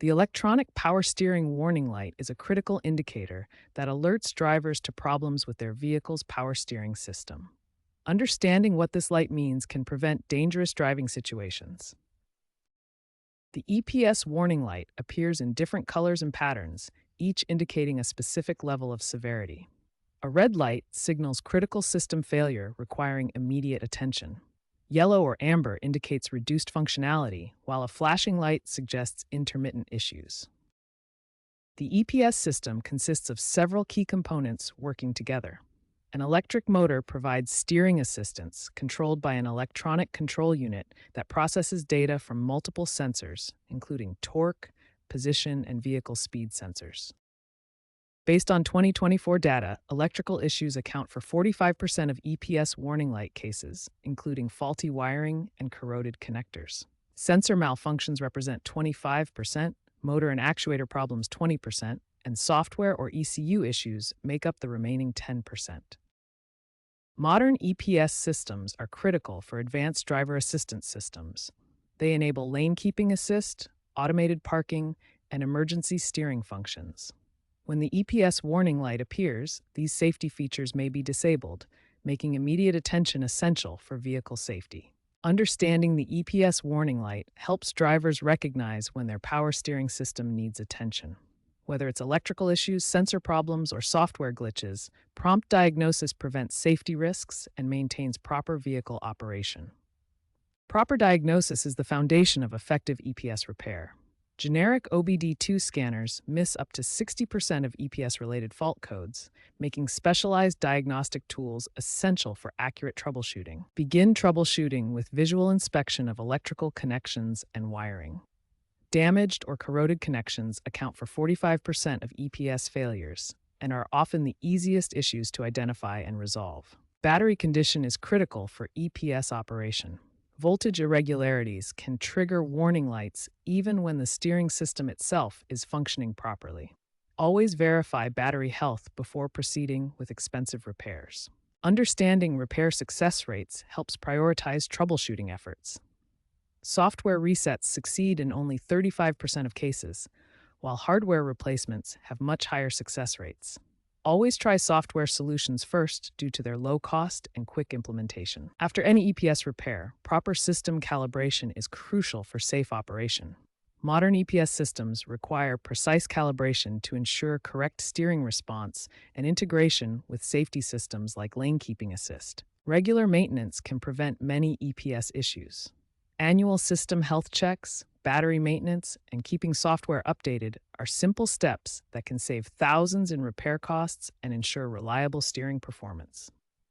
The electronic power steering warning light is a critical indicator that alerts drivers to problems with their vehicle's power steering system. Understanding what this light means can prevent dangerous driving situations. The EPS warning light appears in different colors and patterns, each indicating a specific level of severity. A red light signals critical system failure requiring immediate attention. Yellow or amber indicates reduced functionality, while a flashing light suggests intermittent issues. The EPS system consists of several key components working together. An electric motor provides steering assistance controlled by an electronic control unit that processes data from multiple sensors, including torque, position, and vehicle speed sensors. Based on 2024 data, electrical issues account for 45% of EPS warning light cases, including faulty wiring and corroded connectors. Sensor malfunctions represent 25%, motor and actuator problems 20%, and software or ECU issues make up the remaining 10%. Modern EPS systems are critical for advanced driver assistance systems. They enable lane keeping assist, automated parking, and emergency steering functions. When the EPS warning light appears, these safety features may be disabled, making immediate attention essential for vehicle safety. Understanding the EPS warning light helps drivers recognize when their power steering system needs attention. Whether it's electrical issues, sensor problems, or software glitches, prompt diagnosis prevents safety risks and maintains proper vehicle operation. Proper diagnosis is the foundation of effective EPS repair. Generic OBD2 scanners miss up to 60% of EPS-related fault codes, making specialized diagnostic tools essential for accurate troubleshooting. Begin troubleshooting with visual inspection of electrical connections and wiring. Damaged or corroded connections account for 45% of EPS failures and are often the easiest issues to identify and resolve. Battery condition is critical for EPS operation. Voltage irregularities can trigger warning lights even when the steering system itself is functioning properly. Always verify battery health before proceeding with expensive repairs. Understanding repair success rates helps prioritize troubleshooting efforts. Software resets succeed in only 35% of cases, while hardware replacements have much higher success rates. Always try software solutions first due to their low cost and quick implementation. After any EPS repair, proper system calibration is crucial for safe operation. Modern EPS systems require precise calibration to ensure correct steering response and integration with safety systems like lane keeping assist. Regular maintenance can prevent many EPS issues. Annual system health checks, battery maintenance, and keeping software updated are simple steps that can save thousands in repair costs and ensure reliable steering performance.